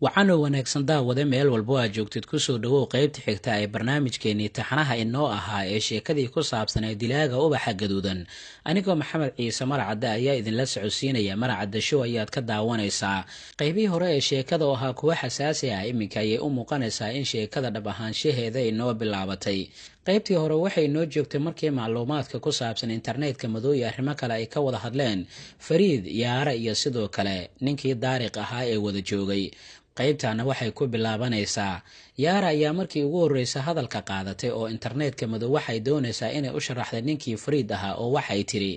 waxaana wanaagsan daawade meel walbo aad joogtid kusoo dhawow qaybta xigta ee barnaamijkeenii taxanaha inoo ahaa ee sheekadii ku saabsan ee dilaaga ubaxa gaduudan. anigoo maxamed ciise marcadde ayaa idinla socodsiinaya. marcadda show ayaad ka daawanaysaa. qaybihii hore ee sheekada oo ahaa kuwa xasaasi ah iminka ayay u muuqanaysaa in sheekada dhab ahaanshaheeda inoo bilaabatay. qaybtii hore waxay noo joogtay markii macluumaadka ku saabsan internetka madow iyo arrimo kale ay ka wada hadleen fariid, yaara iyo sidoo kale ninkii daariq ahaa ee wada joogay. qaybtaana waxay ku bilaabanaysaa yaara ayaa markii ugu horreysa hadalka qaadatay oo internetka madow waxay doonaysaa inay u sharaxday ninkii fariid ahaa oo waxay tidhi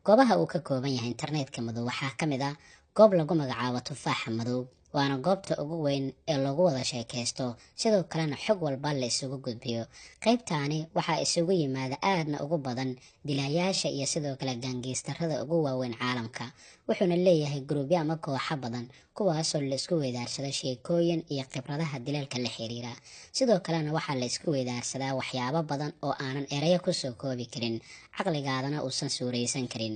goobaha uu ka kooban yahay internetka madow waxaa ka mid ah goob lagu magacaabo tufaaxa madow, waana goobta ugu weyn ee lagu wada sheekaysto, sidoo kalena xog walba la isugu gudbiyo. qaybtaani waxaa isugu yimaada aadna ugu badan dilaayaasha iyo sidoo kale gaangeystarada ugu waaweyn caalamka, wuxuuna leeyahay gruubyo ama kooxo badan kuwaasoo la isku weydaarsado sheekooyin iyo khibradaha dilalka la xiriira. sidoo kalena waxaa la isku weydaarsadaa waxyaabo badan oo aanan erayo kusoo koobi karin, caqligaadana uusan suuraysan karin.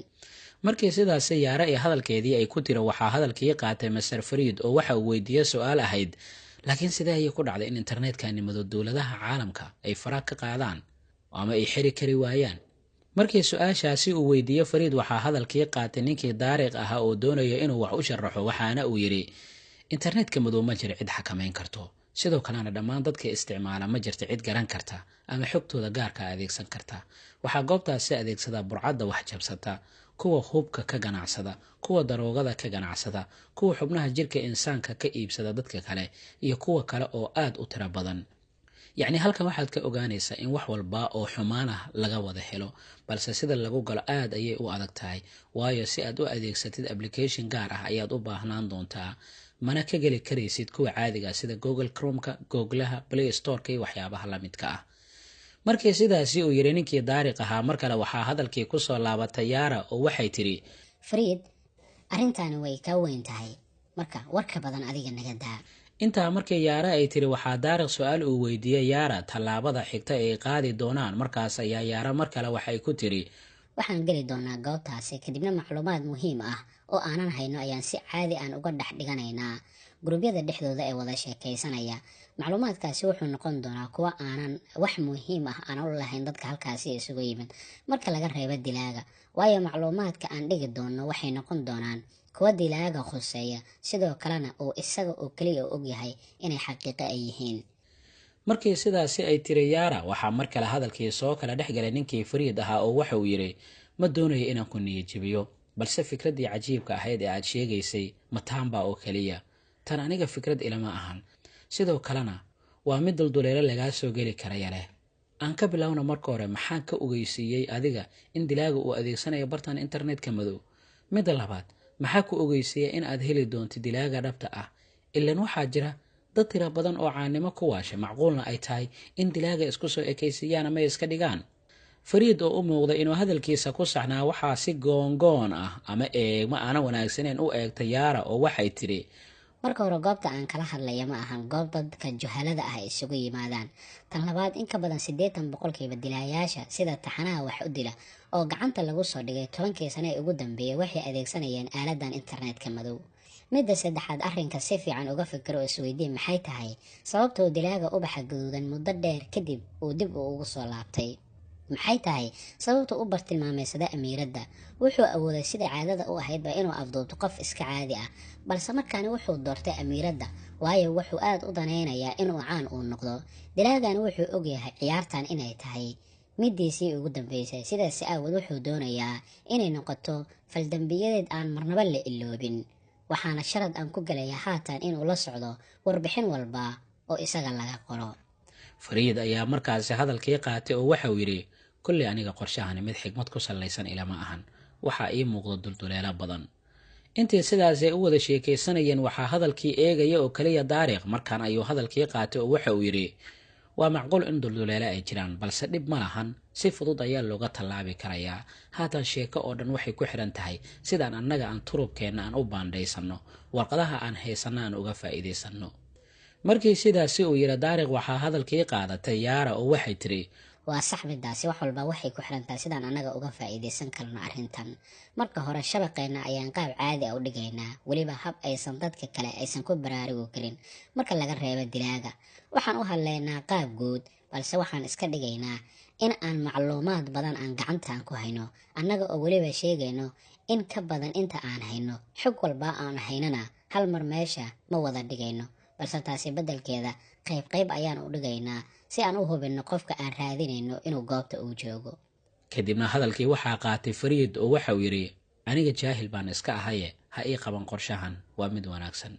markii sidaasi yaara ee hadalkeedii ay ku tira waxaa hadalkii qaatay master fariid oo waxa uu weydiiyey su-aal ahayd, laakiin sidee ayay ku dhacday in internetkani madow dowladaha caalamka ay faraag ka qaadaan ama ay xiri kari waayaan? markii su-aashaasi uu weydiiyey fariid waxaa hadalkii qaatay ninkii daariq ahaa oo doonaya inuu wax u sharaxo, waxaana uu yidhi internetka madow ma jiro cid xakamayn karto, sidoo kalena dhammaan dadka isticmaala ma jirta cid garan karta ama xogtooda gaarka adeegsan karta. waxaa goobtaasi adeegsada burcadda wax jabsata, kuwa hubka ka ganacsada, kuwa daroogada ka ganacsada, kuwa xubnaha jirka insaanka ka iibsada dadka kale, iyo kuwa kale oo aad u tiro badan. yacni halkan waxaad ka ogaanaysaa in wax walba oo xumaan ah laga wada helo, balse sida lagu galo aad ayay u adag tahay, waayo si aad u adeegsatid application gaar ah ayaad u baahnaan doontaa, mana ka geli karaysid kuwa caadiga sida Google Chrome-ka, Google-ha, Play Store-ka iyo waxyaabaha la midka ah. markii sidaasi uu yiri ninkii daariq ahaa, mar kale waxaa hadalkii kusoo laabatay yaara oo waxay tidhi fariid, arrintaani way ka weyn tahay, marka warka badan adiga naga daa. intaa markii yaara ay tiri waxaa daariq su-aal uu weydiiyey yaara tallaabada xigta ay qaadi doonaan. markaas ayaa yaara mar kale waxay ku tiri waxaan geli doonaa goobtaasi, kadibna macluumaad muhiim ah oo aanan hayno ayaan si caadi aan uga dhex dhiganaynaa gruubyada dhexdooda ee wada sheekaysanaya. macluumaadkaasi wuxuu noqon doonaa kuwa aanan wax muhiim ah aan u lahayn dadka halkaasi isugu yimid marka laga reebo dilaaga, waayo macluumaadka aan dhigi doono waxay noqon doonaan kuwa dilaaga khuseeya, sidoo kalena uu isaga oo keliya og yahay inay xaqiiqo ay yihiin. markii sidaasi ay tiri yaara waxaa mar kale hadalkii soo kala dhex galay ninkii fariid ahaa oo waxa uu yidhi ma doonayo inaan ku niyajibiyo, balse fikraddii cajiibka ahayd ee aad sheegaysay mataanba oo keliya, tan aniga fikrad ilama ahan, sidoo kalena waa mid dulduleelo lagaa soo geli karaya leh. aan ka bilowna marka hore, maxaan ka ogeysiiyey adiga in dilaaga uu adeegsanayo bartan internetka madow? midda labaad, maxaa ku ogeysiiya in aad heli doonto dilaaga dhabta ah? ilan waxaa jira dad tira badan oo caanimo ku waasha, macquulna ay tahay in dilaaga isku soo ekaysiiyaan ama iska dhigaan. fariid oo u muuqda inuu hadalkiisa ku saxnaa waxaa si goongoon ah ama eegma aana wanaagsaneen u eegta yaara oo waxay tidhi marka hore goobta aan kala hadlaya ma ahan goob dadka juhalada ah isugu yimaadaan. tan labaad, in ka badan 80% dilaayaasha sida taxanaha wax u dila oo gacanta lagu soo dhigay 10kii sano ee ugu dambeeyay waxay adeegsanayeen aaladan internetka madow. midda saddexaad, arrinka si fiican uga fikiro oo isweydiin maxay tahay sababta uu dilaaga ubaxa gaduudan muddo dheer kadib uu dib ugu soo laabtay? maxay tahay sababta u bartilmaameysada amiiradda? wuxuu awooday sida caadada u ahaydba inuu afduubto qof iska caadi ah, balse markaani wuxuu doortay amiiradda waayo wuxuu aad u danaynayaa inuu caan uu noqdo. dilaagani wuxuu ogyahay ciyaartan inay tahay midiisii ugu dambeysay, sidaas aawad wuxuu doonayaa inay noqoto faldambiyadeed aan marnaba la iloobin, waxaana sharad aan ku galayaa haatan inuu la socdo warbixin walba oo isaga laga qoro. fariid ayaa markaasi hadalkii qaatay oo waxa uu yidhi kulli aniga qorshahani mid xigmad ku sallaysan ilama ahan, waxaa ii muuqda dulduleelo badan. intii sidaasay u wada sheekaysanayeen waxaa hadalkii eegaya oo keliya daariq. markaan ayuu hadalkii qaatay oo waxa uu yidhi waa macquul in dulduleelo ay jiraan, balse dhib ma lahan, si fudud ayaa looga tallaabi karayaa. haatan sheeko oo dhan waxay ku xidhan tahay sidaan annaga aan turubkeenna aan u baandhaysanno, warqadaha aan haysanno aan uga faa'iidaysanno. markii sidaasi uu yidhi daariq waxaa hadalkii qaadatay yaara oo waxay tidhi waa sax midaasi, wax walba waxay ku xirantahay sidaan annaga uga faa'iidaysan karno arrintan. Marka hore shabaqeenna ayaan qaab caadi ah u dhigaynaa, weliba hab aysan dadka kale aysan ku baraarugi karin. Marka laga reebo dilaaga, waxaan u hadlaynaa qaab guud, balse waxaan iska dhigaynaa in aan macluumaad badan aan gacantaan ku hayno, annaga oo weliba sheegayno in ka badan inta aan hayno. Xog walba aan haynana hal mar meesha ma wada dhigayno, balse taasi beddelkeeda qayb qayb ayaan u dhigaynaa si aan u hubinno qofka aan raadinayno inuu goobta uu joogo. kadibna hadalkii waxaa qaatay Fariid oo waxa uu yidhi, aniga jaahil baan iska ahaye, ha ii qaban qorshahan, waa mid wanaagsan.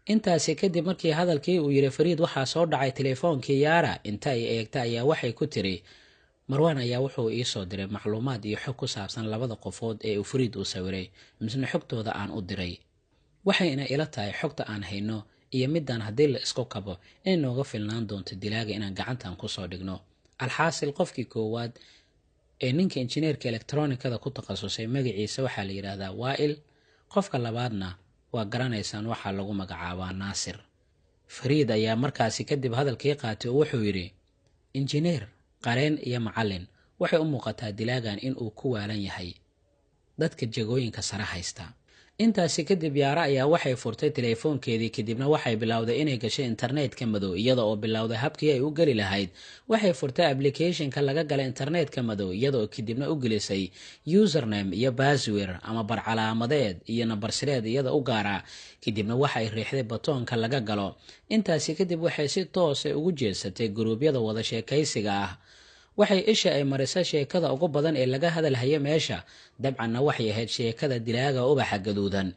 intaasi kadib markii hadalkii uu yidhi Fariid, waxaa soo dhacay telefoonkii Yaara. inta ay eegta ayaa waxay ku tiri, Marwaan ayaa wuxuu ii soo diray macluumaad iyo xog ku saabsan labada qofood ee uu Fariid u sawiray, misna xogtooda aan u diray. waxayna ila tahay xogta aan hayno iyo midaan haddii la isku kabo inay nooga filnaan doonto dilaaga inaan gacantan kusoo dhigno. alxaasil qofkii koowaad ee ninka injineerka elektronikada ku takhasusay magaciisa waxaa la yidhaahdaa Waa'il, qofka labaadna waa garanaysaan waxaa lagu magacaabaa Naasir. Fariid ayaa markaasi kadib hadalkii qaatay oo wuxuu yidhi, injineer, qareen iyo macallin, waxay u muuqataa dilaagan in uu ku waalan yahay dadka jagooyinka sare haysta. intaasi kadib Yaara ayaa waxay furtay telefoonkeedii, kadibna waxay bilowday inay gashay internetka madow. iyada oo bilowday habkii ay u geli lahayd, waxay furtay applicationka laga gala internetka madow, iyada oo kadibna u gelisay username iyo password ama barcalaamadeed iyo nambar sireed iyada u gaara. kadibna waxay riixday batoonka laga galo. intaasi kadib waxay si toos ah ugu jeesatay guruubyada wada sheekaysiga ah. waxay isha ay marisay sheekada ugu badan ee laga hadalhayo meesha, dabcanna waxay ahayd sheekada dilaaga ubaxa gaduudan.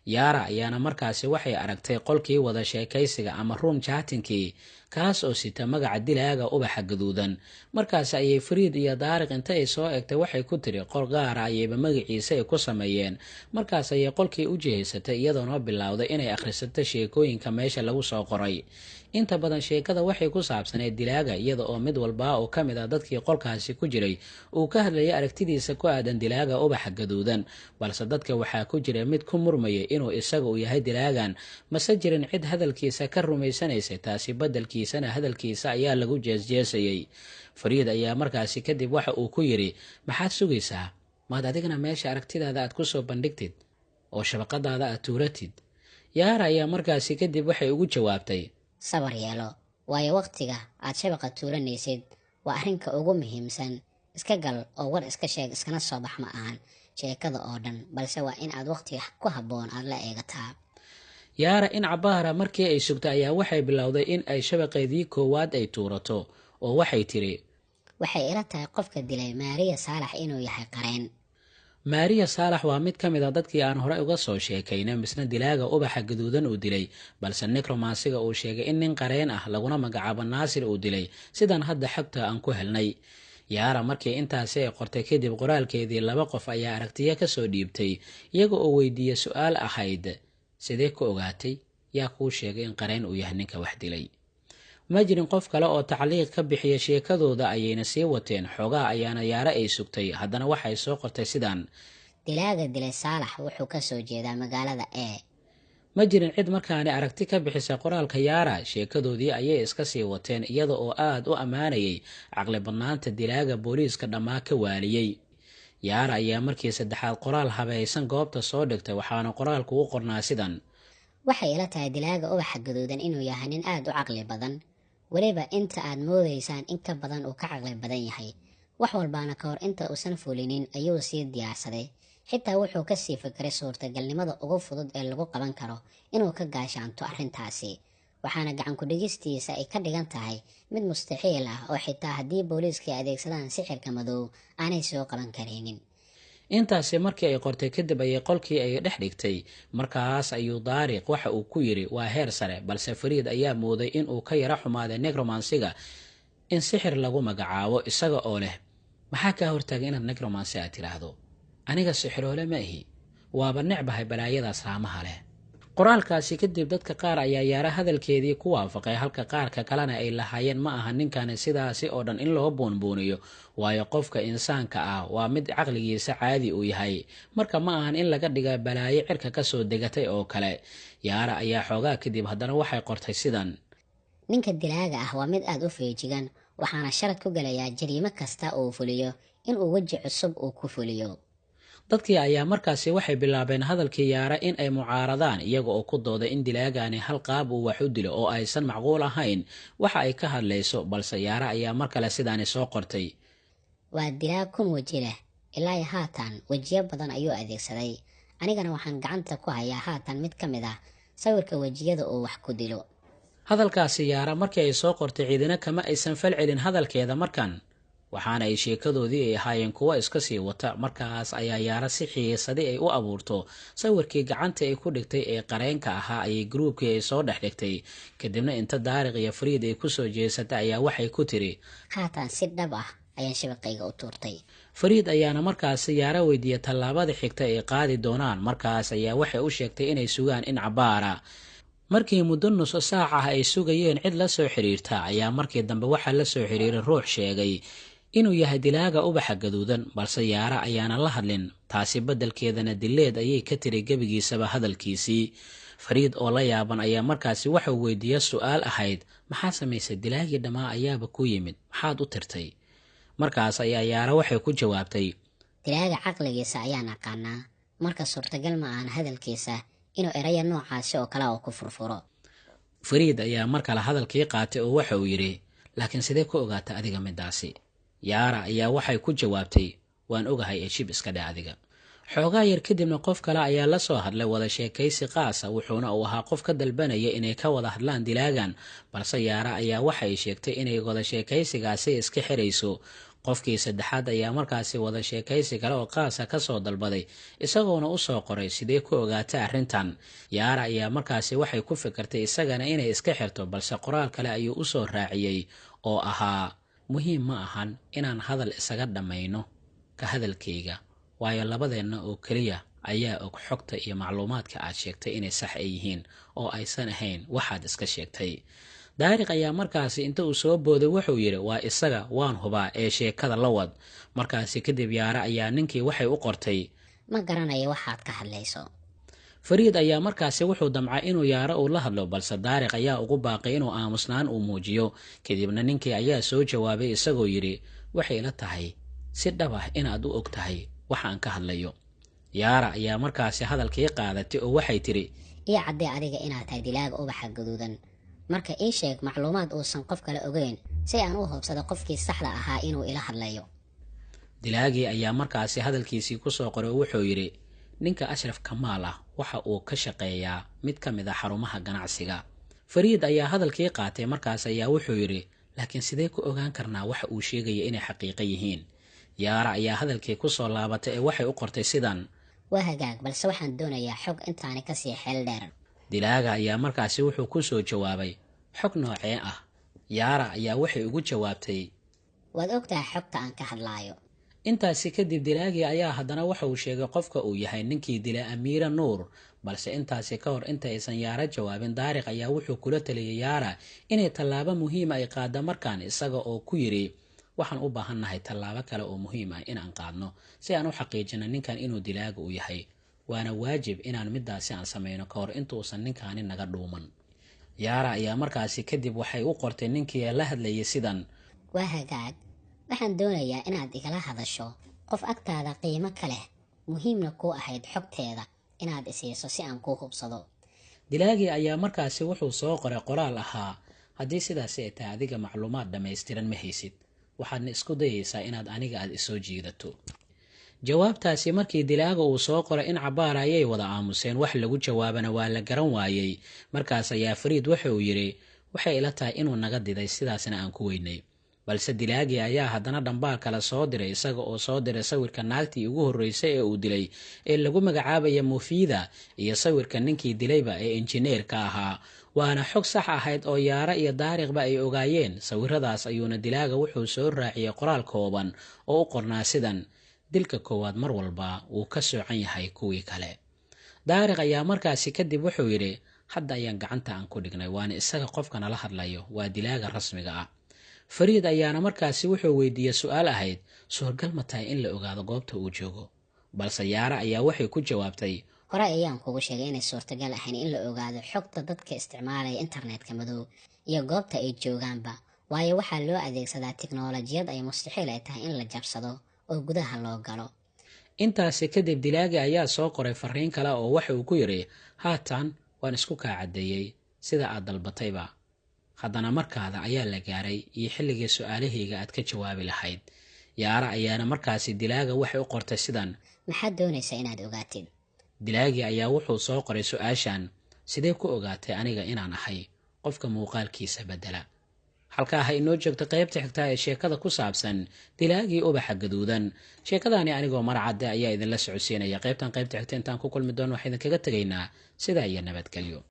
Yaara ayaana markaasi waxay aragtay qolkii wada sheekaysiga ama room chattingkii, kaas oo sita magaca dilaaga ubaxa gaduudan. markaas ayay Fariid iyo Daariq inta ay soo egtay waxay ku tiri qol gaara ayayba magaciisa ay ku sameeyeen. markaas ayay qolkii u jihaysatay iyadoona bilowday inay akhrisato sheekooyinka meesha lagu soo qoray. inta badan sheekada waxay ku saabsaneed dilaaga, iyada oo mid walba oo ka mid ah dadkii qolkaasi ku jiray uu ka hadlayay aragtidiisa ku aadan dilaaga ubaxa gaduudan, balse dadka waxaa ku jira mid ku murmaya inuu isaga u yahay dilaagan, mase jirin cid hadalkiisa ka rumaysanaysay. taasi beddelkiisana hadalkiisa ayaa lagu jeesjeesayay. Fariid ayaa markaasi kadib waxa uu ku yidhi, maxaad sugaysaa? maad adigana meesha aragtidaada aad ku soo bandhigtid oo shabaqadaada aad tuuratid? Yaara ayaa markaasi kadib waxay ugu jawaabtay, sabar yeelo, waayo waqtiga aad shabaqa tuuranaysid waa arrinka ugu muhiimsan. iska gal oo war iska sheeg, iskana soo bax ma ahan sheekada oo dhan, balse waa in aad waqtiga ku habboon aad la eegataa. Yaara in cabaara markii ay sugtay ayaa waxay bilowday in ay shabaqeedii koowaad ay tuurato oo waxay tiri, waxay ila tahay qofka dilay Maariya Saalax inuu yahay qareen. Maariya Saalax waa mid ka mid ah dadkii aan hore uga soo sheekaynay, misna dilaaga ubaxa gaduudan uu dilay, balse necromancy-ga uu sheegay in nin qareen ah laguna magacaabo Naasir uu dilay, sidaan hadda xogta aan ku helnay. Yaara markii intaasi ay qortay kadib qoraalkeedii, laba qof ayaa aragtiyo ka soo dhiibtay, iyaga oo weydiiyey su'aal ahayd, sidee ku ogaatay? yaa kuu sheegay in qareen uu yahay ninka wax dilay? ma jirin qof kale oo tacliiq ka bixiya sheekadooda, ayayna sii wateen. xoogaa ayaana Yaara ay sugtay, haddana waxay soo qortay sidaan, dilaaga dilay Saalax wuxuu ka soo jeedaa magaalada E. ma jirin cid markaani aragti ka bixisa qoraalka Yaara. sheekadoodii ayay iska sii wateen, iyada oo aad u ammaanayay caqli badnaanta dilaaga booliiska dhammaa ka waaliyey. Yaara ayaa markii saddexaad qoraal habaysan goobta soo dhigtay, waxaana qoraalku u qornaa sidan, waxay ila tahay dilaaga ubaxa gaduudan inuu yahay nin aad u caqli badan, weliba inta aad moodaysaan in ka badan uu ka caqli badan yahay. wax walbaana ka hor inta uusan fulinin ayuu sii diyaarsaday. xitaa wuxuu ka sii fikiray suurtagalnimada ugu fudud ee lagu qaban karo inuu ka gaashaanto arrintaasi, waxaana gacan ku dhigistiisa ay ka dhigan tahay mid mustaxiil ah oo xitaa haddii booliiska adeegsadaan sixirka madow aanay soo qaban karaynin. intaasi markii ay qortay kadib ayay qolkii ay dhex dhigtay. markaas ayuu Daariq waxa uu ku yidhi, waa heer sare, balse Fariid ayaa mooday in uu ka yara xumaaday necromancy-ga in sixir lagu magacaabo, isaga oo leh, maxaa kaa hortaagay inaad necromancy aad tidhaahdo? aniga sixiroole ma ahi, waaba necbahay balaayadaas raamaha leh. qoraalkaasi kadib dadka qaar ayaa Yaara hadalkeedii ku waafaqay, halka qaarka kalena ay lahaayeen ma aha ninkani sidaasi oo dhan in loo buunbuuniyo, waayo qofka insaanka ah waa mid caqligiisa caadi uu yahay, marka ma ahan in laga dhiga balaayo cirka ka soo degatay oo kale. Yaara ayaa xoogaa kadib haddana waxay qortay sidan, ninka dilaaga ah waa mid aad u feejigan, waxaana sharad ku galayaa jariimo kasta uu fuliyo inuu weji cusub uu ku fuliyo. dadkii ayaa markaasi waxay bilaabeen hadalkii yaara in ay mucaaradaan iyaga oo ku dooday in dilaagaani hal qaab uu wax u dilo oo aysan macquul ahayn waxa ay ka hadlayso, balse yaara ayaa mar kale sidaani soo qortay. waa dilaag kun weji leh, ilaa haatan wejiyo badan ayuu adeegsaday. anigana waxaan gacanta ku hayaa haatan mid ka mid ah sawirka wejiyada uu wax ku dilo. hadalkaasi yaara markii ay soo qortay ciidina kama aysan falcelin hadalkeeda markan, waxaana ay sheekadoodii ay ahaayeen kuwo iska sii wata. markaas ayaa yaara si xiisadii ay u abuurto sawirkii gacanta ay ku dhigtay ee qareenka ahaa ayay gruubkii ay soo dhex dhigtay. kadibna inta daariq iyo fariid ay ku soo jeesatay ayaa waxay ku tiri, haatan si dhab ah ayaan shabaqayga u tuurtay. fariid ayaana markaasi yaara weydiiyey tallaabada xigta ay qaadi doonaan. markaas ayaa waxay u sheegtay inay sugaan in cabaara. markii muddo nus saac ah ay sugayeen cid la soo xiriirta ayaa markii dambe waxaa la soo xiriiray ruux sheegay inuu yahay dilaaga ubaxa gaduudan, balse yaara ayaana la hadlin. taasi beddelkeedana dileed ayay ka tiri gebigiisaba hadalkiisii. fariid oo la yaaban ayaa markaasi waxau weydiiya su-aal ahayd, maxaa samaysay? dilaagii dhammaa ayaaba ku yimid, maxaad u tirtay? markaas ayaa yaara waxay ku jawaabtay, dilaaga caqligiisa ayaan aqaanaa, marka suurtagal ma ahan hadalkiisa inuu eraya noocaasi oo kale oo ku furfuro. fariid ayaa mar kale hadalkii qaatay oo waxa uu yidhi, laakiin sidee ku ogaata adiga midaasi? yaara ayaa waxay ku jawaabtay, waan ogahay ee shib iska dhe adiga. xoogaa yar kadibna qof kale ayaa la soo hadlay wada sheekaysi qaasa, wuxuuna uu ahaa qof ka dalbanaya inay ka wada hadlaan dilaagan, balse yaara ayaa waxay sheegtay inay wada sheekaysigaasi iska xirayso. qofkii saddexaad ayaa markaasi wada sheekaysi kale oo qaasa ka soo dalbaday, isagoona u soo qoray sidee ku ogaata arrintan. yaara ayaa markaasi waxay ku fikirtay isagana inay iska xirto, balse qoraal kale ayuu u soo raaciyey oo ahaa, muhiim ma ahan inaan hadal isaga dhammayno ka hadalkayga, waayo labadeenna oo keliya ayaa og xogta iyo macluumaadka aad sheegtay inay sax ay yihiin oo aysan ahayn waxaad iska sheegtay. daariq ayaa markaasi inta uu soo booday wuxuu yidhi, waa isaga, waan hubaa ee sheekada la wad. markaasi kadib yaara ayaa ninkii waxay u qortay, ma garanayo waxaad ka hadlayso. fariid ayaa markaasi wuxuu damcay inuu yaara uu la hadlo, balse daariq ayaa ugu baaqay inuu aamusnaan uu muujiyo. kadibna ninkii ayaa soo jawaabay isagoo yidhi, waxay la tahay si dhab ah inaad u og tahay waxaan ka hadlayo. yaara ayaa markaasi hadalkii qaadatay oo waxay tidhi, ii caddee adiga inaad tahay dilaaga ubaxa gaduudan, marka ii sheeg macluumaad uusan qof kale ogeyn si aan u hubsado qofkii saxda ahaa inuu ila hadlayo. dilaagii ayaa markaasi hadalkiisii ku soo qoray oo wuxuu yidhi, ninka ashraf kamaal ah waxa uu ka shaqeeyaa mid ka mid a xarumaha ganacsiga. fariid ayaa hadalkii qaatay. markaas ayaa wuxuu yidhi, laakiin sidee ku ogaan karnaa waxa uu sheegaya inay xaqiiqo yihiin? yaara ayaa hadalkii ku soo laabatay ee waxay u qortay sidan, waa hagaag, balse waxaan doonayaa xog intaani kasii xeel dheer. dilaaga ayaa markaasi wuxuu ku soo jawaabay, xog noocee ah? yaara ayaa waxay ugu jawaabtay, waad ogtahay xogta aan ka hadlaayo. intaasi kadib dilaagii ayaa haddana waxa uu sheegay qofka uu yahay ninkii dilay amiira nuur, balse intaasi ka hor inta aysan yaara jawaabin, daariq ayaa wuxuu kula taliyay yaara inay tallaabo muhiima ay qaada markaan, isaga oo ku yidhi, waxaan u baahannahay tallaabo kale oo muhiim ah inaan qaadno si aan u xaqiijino ninkan inuu dilaaga u yahay. waana waajib inaan midaasi aan samayno ka hor intuusan ninkaani naga dhuuman. yaara ayaa markaasi kadib waxay u qortay ninkii la hadlayay sidan, waa hagaag, waxaan doonayaa inaad igala hadasho qof agtaada qiimo ka leh, muhiimna kuu ahayd xogteeda inaad isiiso si aan kuu hubsado. dilaagii ayaa markaasi wuxuu soo qoray qoraal ahaa, haddii sidaasi ay tahay adiga macluumaad dhammaystiran ma haysid, waxaadna isku dayaysaa inaad aniga aad isoo jiidato. jawaabtaasi markii dilaaga uu soo qoray in cabaara ayay wada aamuseen, wax lagu jawaabana waa la garan waayey. markaas ayaa fariid waxa uu yidhi, waxay ila tahay inuu naga diday, sidaasna aan ku weynay. balse dilaagii ayaa haddana dhambaal kale soo diray, isaga oo soo diray sawirka naagtii ugu horreysay ee uu dilay ee lagu magacaabaya mufiida, iyo sawirka ninkii dilayba ee injineerka ahaa. waana xog sax ahayd oo yaara iyo daariqba ay ogaayeen. sawiradaas ayuuna dilaaga wuxuu soo raaciyey qoraal kooban oo u qornaa sidan, dilka koowaad mar walba wuu ka soocan yahay kuwii kale. daariq ayaa markaasi kadib wuxuu yidhi, hadda ayaan gacanta aan ku dhignay, waana isaga qofka nala hadlayo, waa dilaaga rasmiga ah. fariid ayaana markaasi wuxuu weydiiyey su-aal ahayd, suurgal ma tahay in la ogaado goobta uu joogo? balse yaara ayaa waxay ku jawaabtay, hore ayaan kugu sheegay inay suurtagal ahayn in la ogaado xogta dadka isticmaalaya internetka madow iyo goobta ay joogaanba, waayo waxaa loo adeegsadaa tiknoolajiyad ay mustaxiil ay tahay in la jabsado oo gudaha loo galo. intaasi kadib dilaagi ayaa soo qoray fariin kale oo waxa uu ku yidhi, haatan waan isku kaa caddeeyey sida aad dalbatayba, haddana markaada ayaa la gaaray iyo xilligii su-aalahayga aad ka jawaabi lahayd. yaara ayaana markaasi dilaaga waxay u qortay sidan: maxaad doonaysaa inaad ogaatid? dilaagi ayaa wuxuu soo qoray su-aashan: sidee ku ogaatay aniga inaan ahay qofka muuqaalkiisa bedela? halkaa ha inoo joogto qaybta xigtaa ee sheekada ku saabsan dilaagii ubaxa gaduudan. sheekadaani anigoo marcadde ayaa idinla socodsiinaya. qaybta xigta intaan ku kulmi doono waxaa idinkaga tegaynaa sidaa iyo nabadgelyo.